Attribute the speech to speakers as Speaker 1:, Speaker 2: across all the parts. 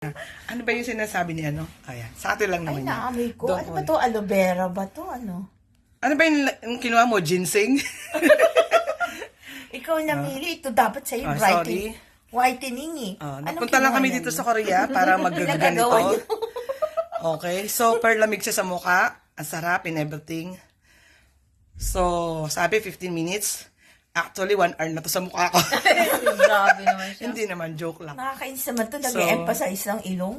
Speaker 1: Ano ba yung sinasabi ni ano? Ayan, sa atin lang
Speaker 2: Ay,
Speaker 1: naman yan.
Speaker 2: naamoy ko.
Speaker 1: Don't
Speaker 2: Ano ba
Speaker 1: worry.
Speaker 2: to? Aloe vera ba to? Ano?
Speaker 1: Ano ba yung kinuha mo? Ginseng?
Speaker 2: Ikaw namili. Ito dapat sa'yo.
Speaker 1: Ah,
Speaker 2: Whitening.
Speaker 1: sorry.
Speaker 2: Whitening eh.
Speaker 1: Napunta lang kami dito sa Korea para
Speaker 2: Pinagagawa
Speaker 1: maggaganito.
Speaker 2: niyo.
Speaker 1: Okay, so per lamig siya sa mukha. Ang sarap and everything. So, sabi 15 minutes. Actually, 1 hour na to sa mukha ko.
Speaker 3: Grabe naman siya.
Speaker 1: Hindi naman, joke lang.
Speaker 2: Nakakainis naman to. Nag-emphasize ng ilong.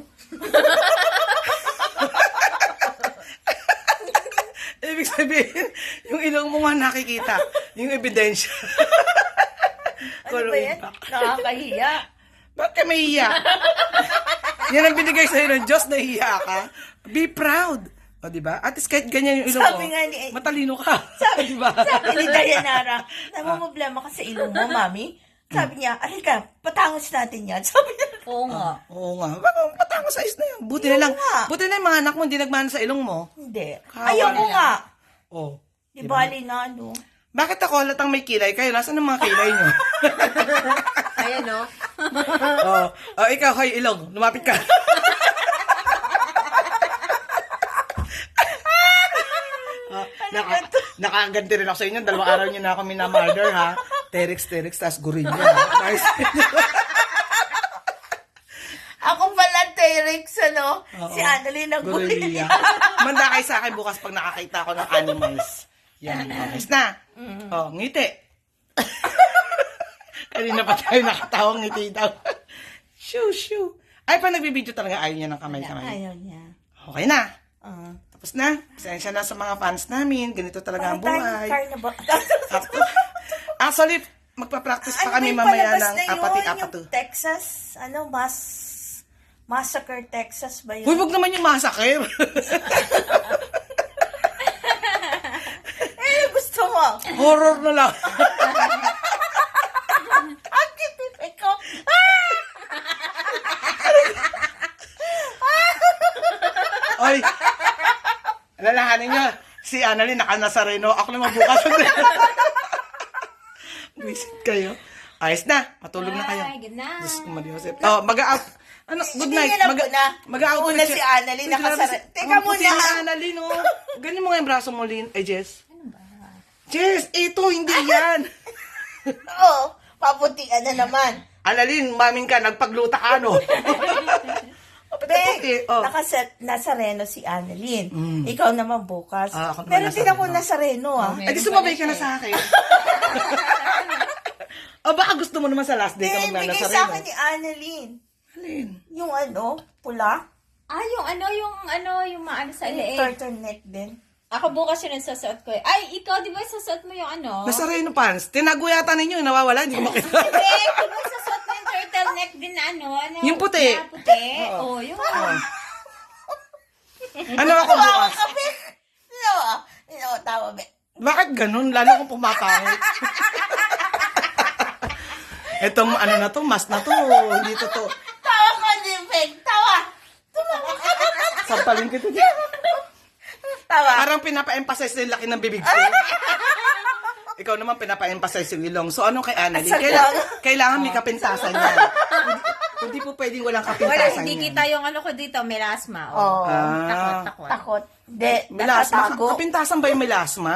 Speaker 1: Ibig sabihin, yung ilong mo nga nakikita. Yung ebidensya.
Speaker 2: Ano ba yan? Nakakahiya.
Speaker 1: Ba't ka mahiya? Yan ang binigay sa'yo ng Diyos, nahiya ka. Be proud. O, diba? At least kahit ganyan yung ilong
Speaker 2: Sabi
Speaker 1: mo,
Speaker 2: nga ni-
Speaker 1: matalino ka.
Speaker 2: Sabi,
Speaker 1: diba?
Speaker 2: sabi ni Dayanara, namumblema ka sa ilong mo, mami. Sabi niya, alika, patangos natin yan. Sabi niya,
Speaker 3: Oo nga.
Speaker 1: Oo nga. Bakit patang sa size na yun? Buti na lang.
Speaker 2: nga.
Speaker 1: Buti na yung mga anak mo hindi nagmana sa ilong mo.
Speaker 2: hindi.
Speaker 1: Kawa
Speaker 2: Ayaw ko
Speaker 1: nila.
Speaker 2: nga.
Speaker 1: Oh.
Speaker 2: Di bali na, ano.
Speaker 1: Bakit ako halatang may kilay kayo? Nasaan ang mga kilay nyo?
Speaker 3: Ayan, no?
Speaker 1: oh, ikaw, hoy, ilong. Lumapit ka. Nakaganti rin ako sa inyo. 2 araw nyo na ako minamurder, ha? Terex, tas gorilla. Nice.
Speaker 2: Ako pala, T-Rex, ano?
Speaker 1: Oo.
Speaker 2: Si Annalyn ang
Speaker 1: Gorilla. Manda kayo sa akin bukas pag nakakita ako ng animals. Yan. Okay na. Oh, ngiti. Kanina pa tayo nakatawang ngiti daw. Shoo. Ay, pa nagbibideo talaga ayaw niya ng kamay-kamay.
Speaker 2: Ayaw niya.
Speaker 1: Okay na.
Speaker 2: Ah.
Speaker 1: Tapos na. Pasensya na sa mga fans namin. Ganito talaga ang buhay.
Speaker 2: Carnival.
Speaker 1: Actually, magpa-practice pa kami
Speaker 2: Ano, may
Speaker 1: mamaya
Speaker 2: palabas
Speaker 1: ng
Speaker 2: na yun,
Speaker 1: apati-apato.
Speaker 2: yung Texas, Massacre Texas ba yun?
Speaker 1: Uy, wag naman yung massacre.
Speaker 2: Gusto mo?
Speaker 1: Horror na lang.
Speaker 2: Ang kitipik ko.
Speaker 1: Oy, alalahanin nyo, si Annalyn naka-Nazareno, ako naman bukas. Visit kayo. Ayos na, matulog na kayo.
Speaker 3: Ay, good night.
Speaker 1: Diyos ko, Mariosep. Oh, mag-out. Ano, good
Speaker 2: Hindi
Speaker 1: night.
Speaker 2: niya lang muna.
Speaker 1: Mag-out
Speaker 2: Una si Annalyn, nakasara- Teka muna,
Speaker 1: Si
Speaker 2: ha?
Speaker 1: Annalyn, oh. Ganyan mo nga yung braso mo, Lynn. Ay, Jess. Ano ba? Jess, ito, hindi yan.
Speaker 2: Oo, paputian na naman.
Speaker 1: Annalyn, maming ka, nagpagluta ka, no?
Speaker 2: Be,
Speaker 1: Oh.
Speaker 2: nasa Reno si Annalyn. Ikaw naman bukas.
Speaker 1: Ako naman
Speaker 2: Pero
Speaker 1: nasa
Speaker 2: din ako
Speaker 1: Reno.
Speaker 2: nasa Reno, ah.
Speaker 1: Ay, di sumabay ka na sa akin. O, baka gusto mo naman sa last day ka
Speaker 2: Eh, bigay
Speaker 1: maglalasa
Speaker 2: sa akin ni Annalyn.
Speaker 1: Alin?
Speaker 2: Yung pula.
Speaker 3: Ah, yung maano sa
Speaker 2: Yung
Speaker 3: leeg.
Speaker 2: turtleneck din.
Speaker 3: Ako bukas yun ang sasuot ko. Ay, ikaw, di ba sasuot mo yung ano?
Speaker 1: Nasa Reno pants. Tinago yata ninyo, nawawala, hindi ko makita.
Speaker 3: Hindi, di ba sasuot mo yung turtleneck din na ano?
Speaker 1: Yung puti.
Speaker 3: Na puti.
Speaker 1: Oo.
Speaker 3: Oo, yung
Speaker 1: Ano ako bukas?
Speaker 2: Tawa, be.
Speaker 1: Bakit ganun? Lalo kung pumapangit. Etong ano na to, mas na to, hindi to to.
Speaker 2: Tawa ka, Jimeng. Tawa.
Speaker 1: Sampalin kita dyan.
Speaker 2: Tawa.
Speaker 1: Parang pinapa-emphasize na yung laki ng bibig ko. Ikaw naman pinapa-emphasize yung ilong. So ano kay Annalyn? Kailangan may kapintasan yan. Hindi po pwedeng walang
Speaker 3: wala,
Speaker 1: kapintasan
Speaker 3: hindi
Speaker 1: yan.
Speaker 3: kita yung ano ko dito, melasma.
Speaker 2: Oo.
Speaker 3: Takot.
Speaker 2: Takot. Hindi,
Speaker 1: Melasma?
Speaker 2: nakatago.
Speaker 1: Kapintasan ba yung melasma?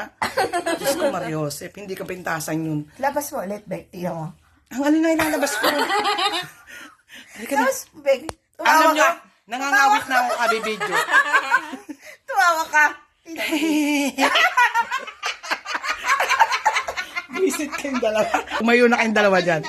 Speaker 1: Diyos ko, Mariosep, hindi kapintasan yun.
Speaker 2: Labas mo ulit, Bek. Tingnan mo.
Speaker 1: Ang alin na ilalabas ko. Halika na.
Speaker 2: Tapos, Bek,
Speaker 1: Alam
Speaker 2: tumawa
Speaker 1: nyo,
Speaker 2: ka.
Speaker 1: nangangawit na ako kabibidyo.
Speaker 2: Tumawa ka.
Speaker 1: Visit kayong dalawa. Umayo na kayong dalawa dyan.